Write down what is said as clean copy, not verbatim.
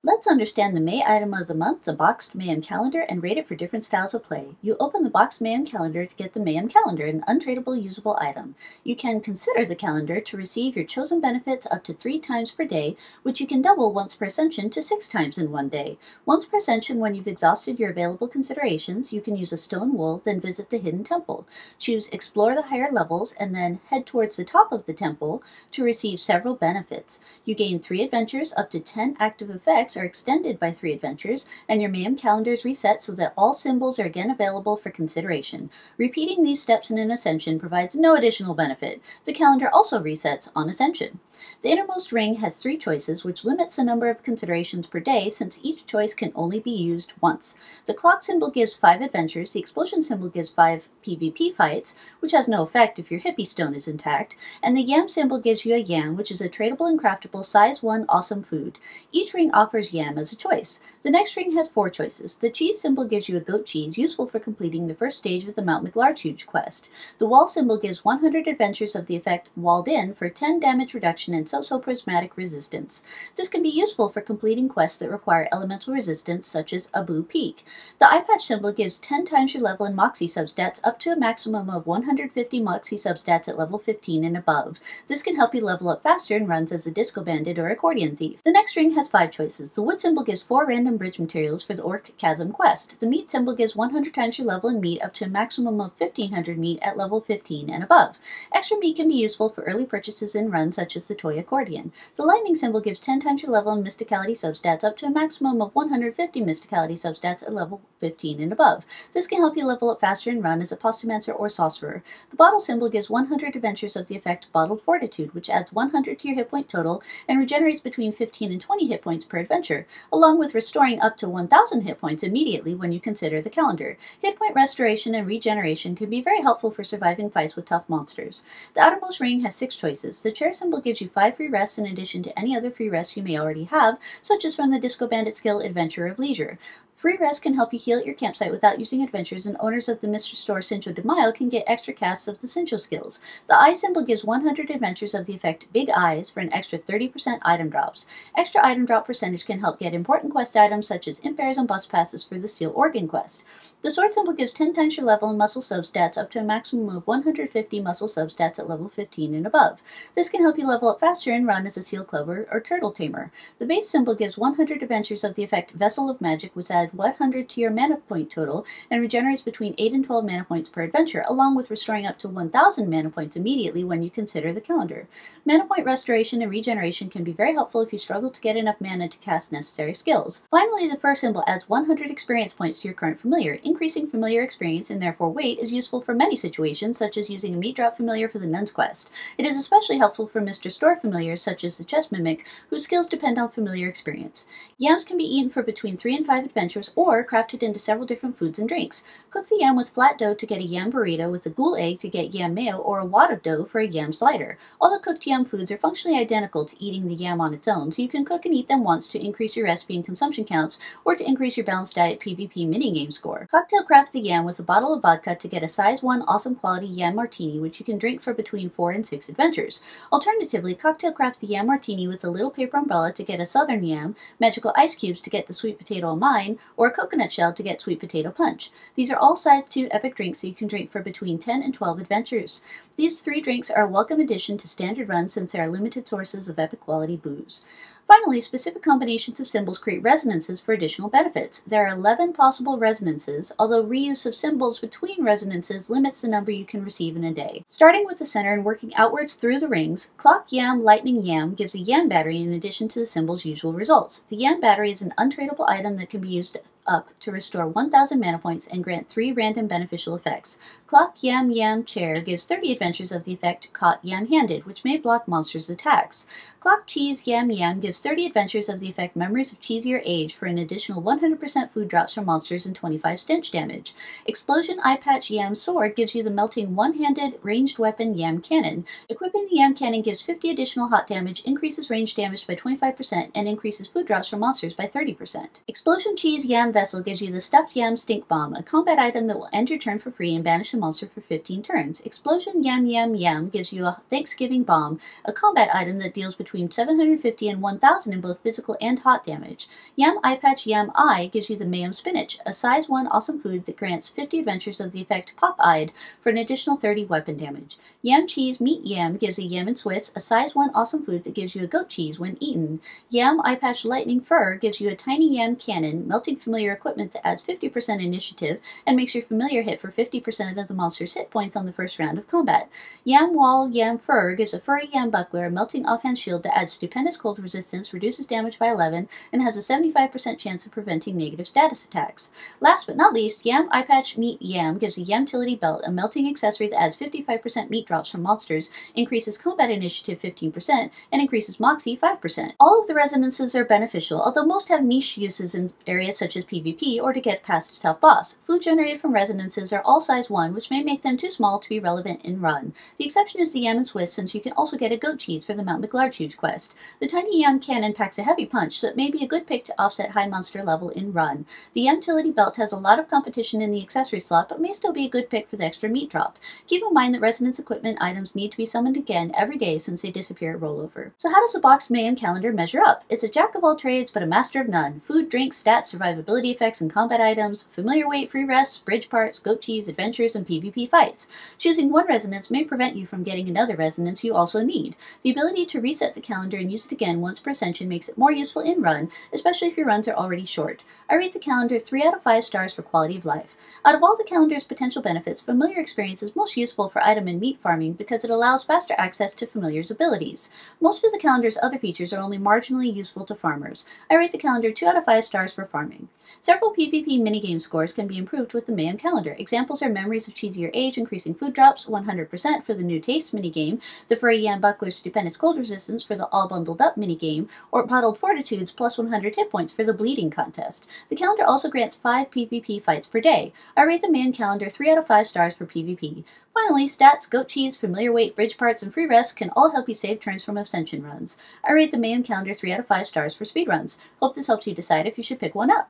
Let's understand the May item of the month, the boxed Mayam Calendar, and rate it for different styles of play. You open the boxed Mayam Calendar to get the Mayam Calendar, an untradeable usable item. You can consider the calendar to receive your chosen benefits up to 3 times per day, which you can double once per ascension to 6 times in one day. Once per ascension, when you've exhausted your available considerations, you can use a stone wool, then visit the hidden temple. Choose Explore the higher levels, and then head towards the top of the temple to receive several benefits. You gain 3 adventures, up to 10 active effects are extended by 3 adventures, and your Mayam calendar is reset so that all symbols are again available for consideration. Repeating these steps in an ascension provides no additional benefit. The calendar also resets on ascension. The innermost ring has 3 choices, which limits the number of considerations per day since each choice can only be used once. The clock symbol gives 5 adventures, the explosion symbol gives 5 PvP fights, which has no effect if your hippie stone is intact, and the yam symbol gives you a yam, which is a tradable and craftable size 1 awesome food. Each ring offers yam as a choice. The next ring has 4 choices. The cheese symbol gives you a goat cheese, useful for completing the first stage of the Mount McLarge quest. The wall symbol gives 100 adventures of the effect Walled In for 10 damage reduction and so-so prismatic resistance. This can be useful for completing quests that require elemental resistance, such as Abu Peak. The eye patch symbol gives 10 times your level in Moxie substats, up to a maximum of 150 Moxie substats at level 15 and above. This can help you level up faster in runs as a disco bandit or accordion thief. The next ring has 5 choices. The wood symbol gives 4 random bridge materials for the Orc Chasm quest. The meat symbol gives 100 times your level in meat, up to a maximum of 1500 meat at level 15 and above. Extra meat can be useful for early purchases in runs such as the toy accordion. The lightning symbol gives 10 times your level in mysticality substats, up to a maximum of 150 mysticality substats at level 15 and above. This can help you level up faster in run as a postumancer or sorcerer. The bottle symbol gives 100 adventures of the effect Bottled Fortitude, which adds 100 to your hit point total and regenerates between 15 and 20 hit points per adventure, along with restoring up to 1000 hit points immediately when you consider the calendar. Hit point restoration and regeneration can be very helpful for surviving fights with tough monsters. The outermost ring has 6 choices. The chair symbol gives you 5 free rests in addition to any other free rests you may already have, such as from the Disco Bandit skill Adventure of Leisure. Free rest can help you heal at your campsite without using adventures, and owners of the Mr. Store Cincho de Mayo can get extra casts of the Cincho skills. The eye symbol gives 100 adventures of the effect Big Eyes for an extra 30% item drops. Extra item drop percentage can help get important quest items such as imp bears and bus passes for the Steel Organ quest. The sword symbol gives 10 times your level in muscle substats, up to a maximum of 150 muscle substats at level 15 and above. This can help you level up faster and run as a seal clover or turtle tamer. The base symbol gives 100 adventures of the effect Vessel of Magic, which adds 100 to your mana point total and regenerates between 8 and 12 mana points per adventure, along with restoring up to 1000 mana points immediately when you consider the calendar. Mana point restoration and regeneration can be very helpful if you struggle to get enough mana to cast necessary skills. Finally, the first symbol adds 100 experience points to your current familiar. Increasing familiar experience and therefore weight is useful for many situations, such as using a meat drop familiar for the Nun's quest. It is especially helpful for Mr. Store familiars such as the Chest Mimic, whose skills depend on familiar experience. Yams can be eaten for between 3 and 5 adventures, or crafted into several different foods and drinks. Cook the yam with flat dough to get a yam burrito, with a ghoul egg to get yam mayo, or a wad of dough for a yam slider. All the cooked yam foods are functionally identical to eating the yam on its own, so you can cook and eat them once to increase your recipe and consumption counts, or to increase your balanced diet PvP minigame score. Cocktail craft the yam with a bottle of vodka to get a size 1 awesome quality yam martini, which you can drink for between 4 and 6 adventures. Alternatively, cocktail craft the yam martini with a little paper umbrella to get a southern yam, magical ice cubes to get the sweet potato mine, or a coconut shell to get sweet potato punch. These are all size 2 epic drinks that you can drink for between 10 and 12 adventures. These 3 drinks are a welcome addition to standard runs since they are limited sources of epic quality booze. Finally, specific combinations of symbols create resonances for additional benefits. There are 11 possible resonances, although reuse of symbols between resonances limits the number you can receive in a day. Starting with the center and working outwards through the rings, Clock Yam Lightning Yam gives a yam battery in addition to the symbol's usual results. The yam battery is an untradeable item that can be used up to restore 1000 mana points and grant 3 random beneficial effects. Clock Yam Yam Chair gives 30 adventures of the effect Caught Yam Handed, which may block monsters' attacks. Clock Cheese Yam Yam gives 30 adventures of the effect Memories of Cheesier Age for an additional 100% food drops from monsters and 25 stench damage. Explosion Eye Patch Yam Sword gives you the melting one-handed ranged weapon Yam Cannon. Equipping the Yam Cannon gives 50 additional hot damage, increases range damage by 25%, and increases food drops from monsters by 30%. Explosion Cheese Yam Vessel gives you the Stuffed Yam Stink Bomb, a combat item that will end your turn for free and banish a monster for 15 turns. Explosion Yam Yam Yam gives you a Thanksgiving Bomb, a combat item that deals between 750 and 1000 in both physical and hot damage. Yam Eye Patch Yam Eye gives you the Mayam Spinach, a size 1 awesome food that grants 50 adventures of the effect Pop-Eyed for an additional 30 weapon damage. Yam Cheese Meat Yam gives a Yam and Swiss, a size 1 awesome food that gives you a goat cheese when eaten. Yam Eye Patch Lightning Fur gives you a tiny Yam Cannon, melting familiar equipment that adds 50% initiative and makes your familiar hit for 50% of the monster's hit points on the first round of combat. Yam Wall Yam Fur gives a furry Yam Buckler, a melting offhand shield that adds stupendous cold resistance, reduces damage by 11, and has a 75% chance of preventing negative status attacks. Last but not least, Yam Eye Patch Meat Yam gives a Yamtility Belt, a melting accessory that adds 55% meat drops from monsters, increases combat initiative 15%, and increases Moxie 5%. All of the resonances are beneficial, although most have niche uses in areas such as PvP or to get past a tough boss. Food generated from resonances are all size 1, which may make them too small to be relevant in run. The exception is the Yam and Swiss, since you can also get a goat cheese for the Mount McLarchuge quest. The tiny Yam Cannon packs a heavy punch, so it may be a good pick to offset high monster level in run. The Yamtility Belt has a lot of competition in the accessory slot, but may still be a good pick for the extra meat drop. Keep in mind that resonance equipment items need to be summoned again every day since they disappear at rollover. So how does the boxed Mayam Calendar measure up? It's a jack of all trades, but a master of none. Food, drinks, stats, survivability effects, and combat items, familiar weight, free rests, bridge parts, goat cheese, adventures, and PvP fights. Choosing one resonance may prevent you from getting another resonance you also need. The ability to reset the calendar and use it again once per ascension makes it more useful in run, especially if your runs are already short. I rate the calendar 3 out of 5 stars for quality of life. Out of all the calendar's potential benefits, familiar experience is most useful for item and meat farming because it allows faster access to familiar's abilities. Most of the calendar's other features are only marginally useful to farmers. I rate the calendar 2 out of 5 stars for farming. Several PvP minigame scores can be improved with the Mayam Calendar. Examples are Memories of Cheesier Age increasing food drops 100% for the New Taste minigame, the Furry Yam Buckler's Stupendous Cold Resistance for the All Bundled Up minigame, or Bottled Fortitudes plus 100 hit points for the Bleeding contest. The calendar also grants 5 PvP fights per day. I rate the Mayam Calendar 3 out of 5 stars for PvP. Finally, stats, goat cheese, familiar weight, bridge parts, and free rest can all help you save turns from ascension runs. I rate the Mayam Calendar 3 out of 5 stars for speedruns. Hope this helps you decide if you should pick one up.